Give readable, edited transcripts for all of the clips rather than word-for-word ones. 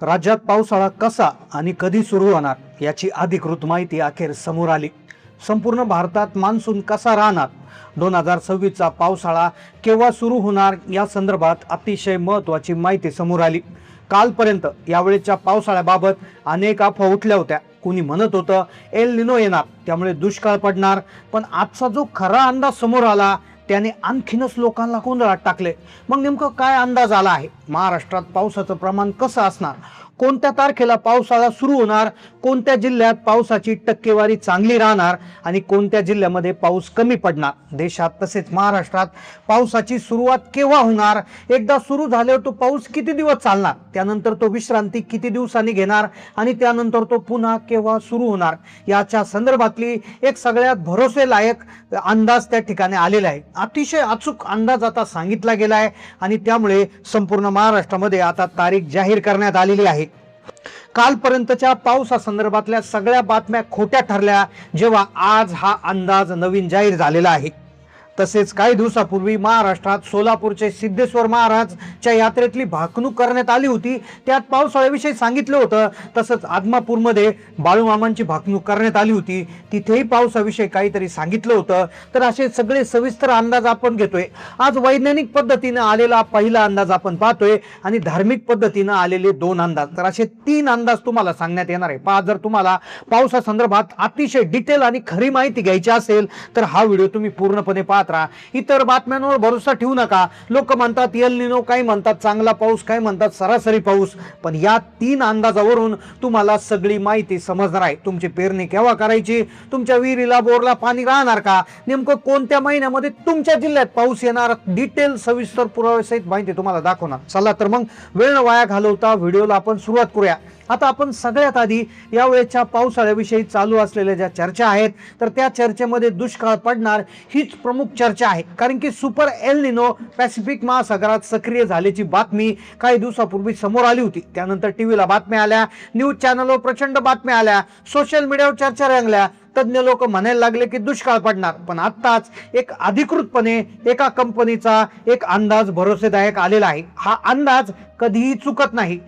राज्यात पावसाळा कसा आणि कधी सुरू होणार याची अधिकृत माहिती अखेर समोर आली। संपूर्ण भारतात मान्सून कसा राहणार, 2026चा पावसाळा केव्हा सुरू होणार या संदर्भात अतिशय महत्त्वाची माहिती समोर आली। कालपर्यंत यावेळेच्या पावसाळ्याबाबत अनेक अफवा उठल्या होत्या। कुणी म्हणत होतं एल निनो येणार, त्यामुळे दुष्काळ पडणार, पण आजचा जो खरा अंदाज समोर आला त्याने आणखीनच लोकांना गोंधळात टाकले। मग नेमकं काय अंदाज आला आहे? महाराष्ट्रात पावसाचं प्रमाण कसं असणार, कोणत्या तारखेला पावसाळा सुरू होणार, कोणत्या जिल्ह्यात पावसाची टक्केवारी चांगली राहणार आणि कोणत्या जिल्ह्यामध्ये पाऊस कमी पडणार, देशात तसेच महाराष्ट्रात पावसाची सुरुवात केव्हा होणार, एकदा सुरू झाल्यावर तो पाऊस किती दिवस चालणार, त्यानंतर तो विश्रांती किती दिवसांनी घेणार आणि त्यानंतर तो पुन्हा केव्हा सुरू होणार, याच्या संदर्भातली एक सगळ्यात भरोसेलायक अंदाज त्या ठिकाणी आलेला आहे। अतिशय अचूक अंदाज आता सांगितला गेला आहे आणि त्यामुळे संपूर्ण महाराष्ट्रामध्ये आता तारीख जाहीर करण्यात आलेली आहे। कालपर्यंतच्या पावसासंदर्भातल्या सगळ्या बातम्या खोट्या ठरल्या, जेव्हा आज हा अंदाज नवीन जाहीर झालेला आहे। तसेच काही दिवसापूर्वी महाराष्ट्रात सोलापूरचे सिद्धेश्वर महाराजच्या यात्रेतली भाकणूक करण्यात आली होती, त्यात पावसाळ्याविषयी सांगितलं होतं। तसंच आदमापूरमध्ये बाळूमामांची भाकणूक करण्यात आली होती, तिथेही पावसाविषयी काहीतरी सांगितलं होतं। तर असे सगळे सविस्तर अंदाज आपण घेतोय। आज वैज्ञानिक पद्धतीने आलेला पहिला अंदाज आपण पाहतोय आणि धार्मिक पद्धतीने आलेले दोन अंदाज, तर असे तीन अंदाज तुम्हाला सांगण्यात येणार आहे। पहा, जर तुम्हाला पावसासंदर्भात अतिशय डिटेल आणि खरी माहिती घ्यायची असेल तर हा व्हिडिओ तुम्ही पूर्णपणे पहा। इतर बातम्यांवर भरोसा ठेवू नका। लोक म्हणतात एल निनो, काही म्हणतात चांगला पाऊस, काही म्हणतात सरासरी पाऊस, पण या तीन अंदाजावरून तुम्हाला सगळी माहिती समजणार आहे। तुमची पेरणी केव्हा करायची, तुमच्या विहिरीला बोरला पाणी राहणार का, नेमकं कोणत्या महिन्यामध्ये तुमच्या जिल्ह्यात पाऊस येणार, डिटेल सविस्तर पुराव्यासहित माहिती तुम्हाला दाखवणार। चला तर मग वेळ न वाया घालवता व्हिडिओला आपण सुरुवात करूया। आता आपण सगळ्यात आधी यावेळेच्या पावसाळ्याविषयी चालू असलेल्या ज्या चर्चा आहेत तर त्या चर्चेमध्ये दुष्काळ पडणार हीच प्रमुख चर्चा आहे। कारण की सुपर एल निनो पॅसिफिक महासागरात सक्रिय झाल्याची बातमी काही दिवसापूर्वी समोर आली होती। त्यानंतर टीव्हीला बातम्या आल्या, न्यूज चॅनलवर प्रचंड बातम्या आल्या, सोशल मीडियावर चर्चा रंगल्या, तज्ञ लोक म्हणायला लागले की दुष्काळ पडणार। पण आत्ताच एक अधिकृतपणे एका कंपनीचा एक अंदाज भरोसेदायक आलेला आहे। हा अंदाज कधीही चुकत नाही।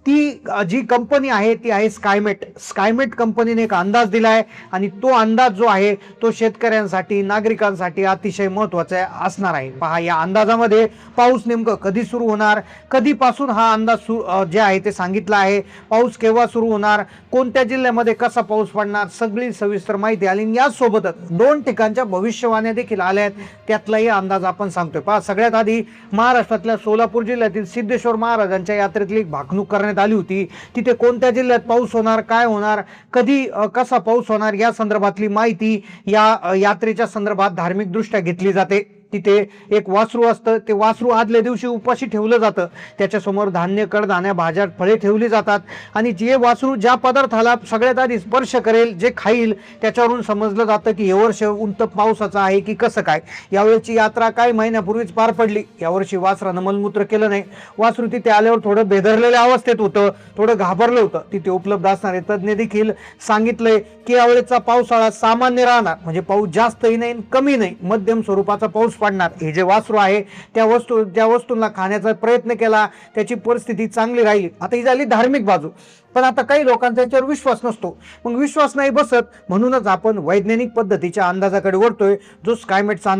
ती जी कंपनी आहे ती आहे स्कायमेट। स्कायमेट कंपनीने एक अंदाज दिलाय आणि तो अंदाज जो आहे तो शेतकऱ्यांसाठी, नागरिकांसाठी अतिशय महत्त्वाचा असणार आहे। पहा, या अंदाजामध्ये पाऊस नेमकं कधी सुरू होणार, कधीपासून हा अंदाज जे आहे ते सांगितलं आहे, पाऊस केव्हा सुरू होणार, कोणत्या जिल्ह्यामध्ये कसा पाऊस पडणार, सगळी सविस्तर माहिती आली। यासोबतच दोन ठिकाणच्या भविष्यवाण्या देखील आल्या आहेत, त्यातलाही अंदाज आपण सांगतोय। पहा, सगळ्यात आधी महाराष्ट्रातल्या सोलापूर जिल्ह्यातील सिद्धेश्वर महाराजांच्या यात्रेतली भाकणूक करण्यात आली होती। तिथे कोणत्या जिल्ह्यात पाऊस होणार, काय होणार, कधी कसा पाऊस होणार या संदर्भातली माहिती या यात्रेच्या संदर्भात धार्मिक दृष्ट्या घेतली जाते। तिथे एक वासरू असतं, ते वासरू आदल्या दिवशी उपाशी ठेवलं जातं, त्याच्यासमोर धान्य, कडधान्य, भाज्या, फळे ठेवली जातात आणि जे वासरू ज्या पदार्थाला सगळ्यात आधी स्पर्श करेल, जे खाईल, त्याच्यावरून समजलं जातं की हे वर्ष उंच पावसाचं आहे की कसं काय। यावेळेची यात्रा काही महिन्यापूर्वीच पार पडली। यावर्षी वासरानं मलमूत्र केलं नाही। वासरू तिथे आल्यावर थोडं बेदरलेल्या अवस्थेत होतं, थोडं घाबरलं होतं। तिथे उपलब्ध असणारे तज्ञ देखील सांगितलंय की यावेळेचा पावसाळा सामान्य राहणार, म्हणजे पाऊस जास्तही नाही कमी नाही, मध्यम स्वरूपाचा पाऊस पडणार। हे जे वासरू आहे ज्या वस्तूंना खाण्याचा प्रयत्न केला त्याची परिस्थिती चांगली राहिली। आता ही झाली धार्मिक बाजू, पण आता काही लोकांचा याच्यावर विश्वास नसतो, मग विश्वास नाही बसत, म्हणूनच आपण वैज्ञानिक पद्धतीच्या अंदाजाकडे वळतोय, जो स्कायमेटचा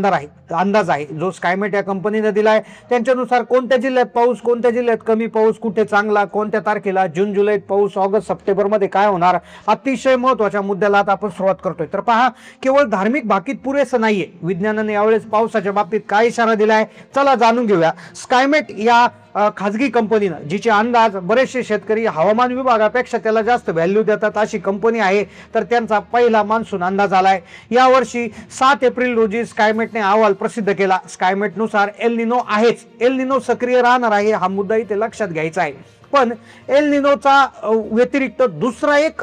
अंदाज आहे, जो स्कायमेट या कंपनीने दिलाय। त्यांच्यानुसार कोणत्या जिल्ह्यात पाऊस, कोणत्या जिल्ह्यात कमी पाऊस, कुठे चांगला, कोणत्या तारखेला, जून जुलैत पाऊस, ऑगस्ट सप्टेंबर मध्ये काय होणार, अतिशय महत्त्वाच्या मुद्द्याला आता आपण सुरुवात करतोय। तर पहा, केवळ धार्मिक भाकीत पुरेसं नाहीये, विज्ञानाने यावेळेस पावसाच्या बाबतीत काय इशारा दिलाय चला जाणून घेऊया। स्कायमेट या खाजगी कंपनीनं, जिचे अंदाज बरेचसे शेतकरी हवामान विभागापेक्षा त्याला जास्त व्हॅल्यू देतात, अशी कंपनी आहे, तर त्यांचा पहिला मान्सून अंदाज आलाय। यावर्षी 7 एप्रिल रोजी स्कायमेटने अहवाल प्रसिद्ध केला। स्कायमेटनुसार एल निनो आहेच, एल निनो सक्रिय राहणार आहे, हा मुद्दा इथे लक्षात घ्यायचा आहे। पण एल निनोचा व्यतिरिक्त दुसरा एक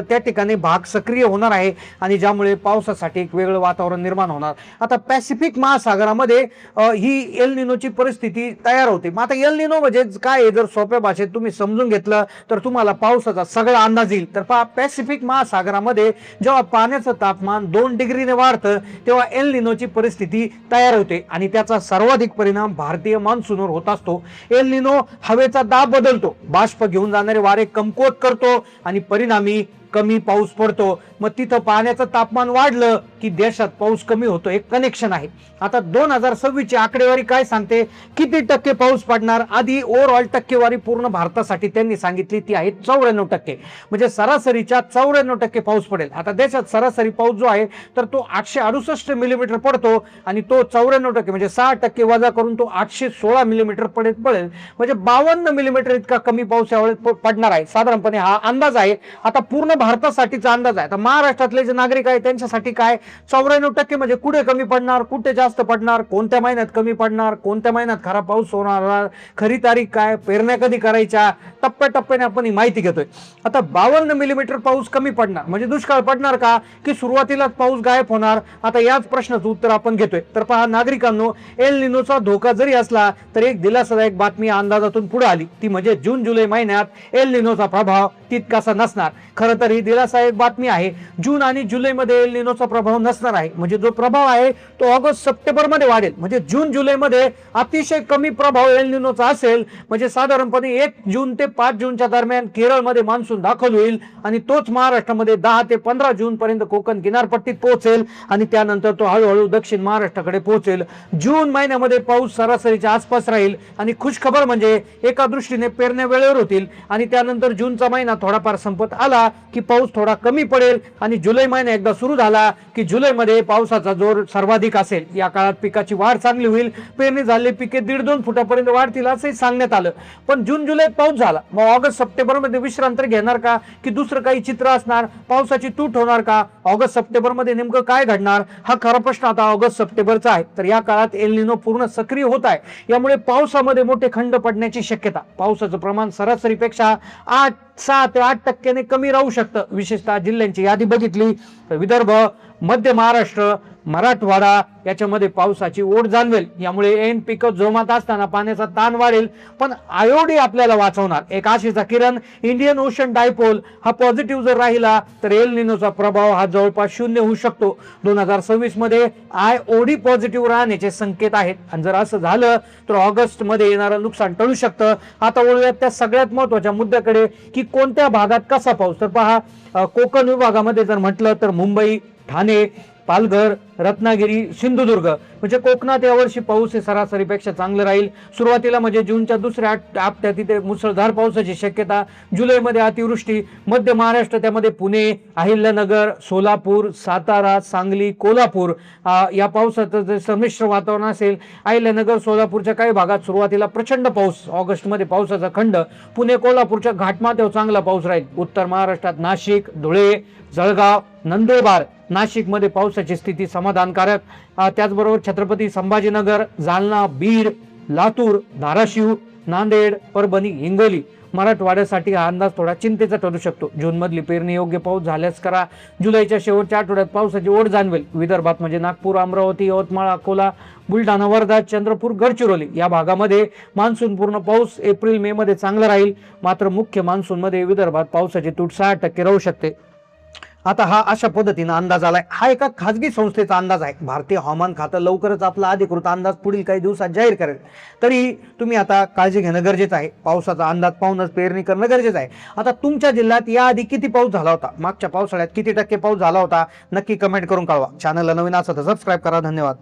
त्या ठिकाणी भाग सक्रिय होणार आहे आणि ज्यामुळे पावसासाठी एक वेगळं वातावरण निर्माण होणार। आता पॅसिफिक महासागरामध्ये ही एल निनोची परिस्थिती तयार होते। मग आता एल निनो म्हणजे काय आहे, जर सोप्या भाषेत तुम्ही समजून घेतलं तर तुम्हाला पावसाचा सगळा अंदाज येईल। तर पहा, पॅसिफिक महासागरामध्ये जेव्हा पाण्याचं तापमान 2 डिग्रीने वाढतं तेव्हा एल निनोची परिस्थिती तयार होते आणि त्याचा सर्वाधिक परिणाम भारतीय मान्सूनवर होत असतो। एल निनो हवेचा दाब बदलतो, बदलतो, बाष्प घेऊन जाणारे वारे कमकुवत करतो आणि परिणामी कमी पाऊस पडतो. मग तिथं पाण्याचं तापमान वाढलं की देशात पाऊस कमी होतो. एक कनेक्शन आहे. आता 2026 ची आकडेवारी काय सांगते, किती टक्के पाऊस पडणार? आधी ओव्हरऑल टक्केवारी पूर्ण भारतासाठी त्यांनी सांगितली, ती आहे 94%. म्हणजे सरासरीच्या 94% पाऊस पडेल. आता देशात सरासरी पाऊस जो आहे तर तो 868 मिलीमीटर पडतो आणि तो 94% म्हणजे 6% वजा करून तो 816 मिलीमीटर पडेल. म्हणजे 52 मिलीमीटर इतका कमी पाऊस यावेळेस पडणार आहे. साधारणपणे हा अंदाज आहे. आता पूर्ण भारतासाठीचा अंदाज आहे. आता महाराष्ट्रातले जे नागरिक आहेत त्यांच्यासाठी काय 94% म्हणजे कुठे कमी पडणार, कुठे जास्त पडणार, कोणत्या महिन्यात कमी पडणार, कोणत्या महिन्यात खरा पाऊस होणार, खरी तारीख काय, पेरण्या कधी करायच्या, टप्प्याटप्प्याने आपण ही माहिती घेतोय. आता 52 मिलीमीटर पाऊस कमी पडणार म्हणजे दुष्काळ पडणार का, की सुरुवातीलाच पाऊस गायब होणार? आता याच प्रश्नाचं उत्तर आपण घेतोय. तर पहा नागरिकांनो, एल निनोचा धोका जरी असला तर एक दिलासादायक बातमी अंदाजातून पुढे आली, ती म्हणजे जून जुलै महिन्यात एल निनोचा प्रभाव तितकासा नसणार. खरं तर ही दिलासादायक बातमी आहे. जून आणि जुलैमध्ये एल निनोचा प्रभाव नसणार आहे. म्हणजे जो प्रभाव आहे तो ऑगस्ट सप्टेंबर मध्ये वाढेल. म्हणजे जून जुलैमध्ये अतिशय कमी प्रभाव एल निनोचा असेल. म्हणजे साधारणपणे 1 जून ते 5 जूनच्या दरम्यान केरळमध्ये मान्सून दाखल होईल आणि तोच महाराष्ट्रामध्ये 10 ते 15 जून पर्यंत कोकण किनारपट्टीत पोहोचेल आणि त्यानंतर तो हळूहळू दक्षिण महाराष्ट्राकडे पोहोचेल. जून महिन्यामध्ये पाऊस सरासरीच्या आसपास राहील आणि खुशखबर म्हणजे एका दृष्टीने पेरण्या वेळेवर होतील आणि त्यानंतर जूनचा महिना थोडाफार संपत आला की पाऊस थोडा कमी पडेल आणि जुलै महिना एकदा सुरू झाला की जुलैमध्ये पावसाचा जोर सर्वाधिक असेल. या काळात पिकाची वाढ चांगली होईल. पेरणी झालेली पिके 1.5-2 फुटापर्यंत वाढतील असंही सांगण्यात आलं. पण जून जुलैत पाऊस झाला, मग ऑगस्ट सप्टेंबर मध्ये विश्रांती घेणार का, की दुसरं काही चित्र असणार, पावसाची तूट होणार का, ऑगस्ट सप्टेंबर मध्ये नेमकं काय घडणार, हा खरा प्रश्न आता ऑगस्ट सप्टेंबरचा आहे. तर या काळात एल निनो पूर्ण सक्रिय होत आहे. यामुळे पावसामध्ये मोठे खंड पडण्याची शक्यता, पावसाचं प्रमाण सरासरीपेक्षा 6 ते 8% कमी राहू शकतं. विशेषतः जिल्ह्यांची यादी बघितली तर विदर्भ, मध्य महाराष्ट्र, मराठवाडा याच्यामध्ये पावसाची ओढ जाणवेल. यामुळे ऐन पिकं जोमात असताना पाण्याचा ताण वाढेल. पण आयोडी आपल्याला वाचवणार. एक आशेचा किरण, इंडियन ओशन डायपोल हा पॉझिटिव्ह जर राहिला तर एल निनोचा प्रभाव हा जवळपास 0 होऊ शकतो. 2026 मध्ये आयओडी पॉझिटिव्ह राहण्याचे संकेत आहेत आणि जर असं झालं तर ऑगस्ट मध्ये येणारं नुकसान टळू शकतं. आता वळूयात त्या सगळ्यात महत्वाच्या मुद्द्याकडे की कोणत्या भागात कसा पाऊस. तर पहा, कोकण विभागामध्ये जर म्हटलं तर मुंबई, ठाणे, पालघर, रत्नागिरी, सिंधुदुर्ग म्हणजे कोकणात यावर्षी पाऊस हे सरासरीपेक्षा चांगलं राहील. सुरुवातीला म्हणजे जूनच्या दुसऱ्या हप्त्यात तिथे मुसळधार पावसाची शक्यता. जुलैमध्ये अतिवृष्टी. मध्य महाराष्ट्र त्यामध्ये पुणे, अहिल्यानगर, सोलापूर, सातारा, सांगली, कोल्हापूर या पावसाचं जे संमिश्र वातावरण असेल. अहिल्यानगर, सोलापूरच्या काही भागात सुरुवातीला प्रचंड पाऊस, ऑगस्टमध्ये पावसाचा खंड. पुणे, कोल्हापूरच्या घाटमाथ्यावर चांगला पाऊस राहील. उत्तर महाराष्ट्रात नाशिक, धुळे, जळगाव, नंदुरबार, नाशिकमध्ये पावसाची स्थिती समाधानकारक. त्याचबरोबर छत्रपती संभाजीनगर, जालना, बीड, लातूर, धाराशिव, नांदेड, परभणी, हिंगोली मराठवाड्यासाठी हा अंदाज थोडा चिंतेचा ठरू शकतो. जून मधली पेरणी योग्य पाऊस झाल्यास करा. जुलैच्या शेवटच्या आठवड्यात पावसाची ओढ जाणवेल. विदर्भात म्हणजे नागपूर, अमरावती, यवतमाळ, अकोला, बुलढाणा, वर्धा, चंद्रपूर, गडचिरोली या भागामध्ये मान्सून पूर्ण पाऊस एप्रिल मे मध्ये चांगला राहील. मात्र मुख्य मान्सून मध्ये विदर्भात पावसाची तूट 6% राहू शकते. आता हा अशा पद्धतीने अंदाज आलाय. हा एका खाजगी संस्थेचा अंदाज आहे. भारतीय हवामान खातं लवकरच आपला अधिकृत अंदाज पुढील काही दिवसात जाहीर करेल. तरी तुम्ही आता काळजी घेणं गरजेचं आहे. पावसाचा अंदाज पाहूनच पेरणी करणं गरजेचं आहे. आता तुमच्या जिल्ह्यात याआधी किती पाऊस झाला होता, मागच्या पावसाळ्यात किती टक्के पाऊस झाला होता, नक्की कमेंट करून कळवा. चॅनलला नवीन असेल तर सबस्क्राईब करा. धन्यवाद.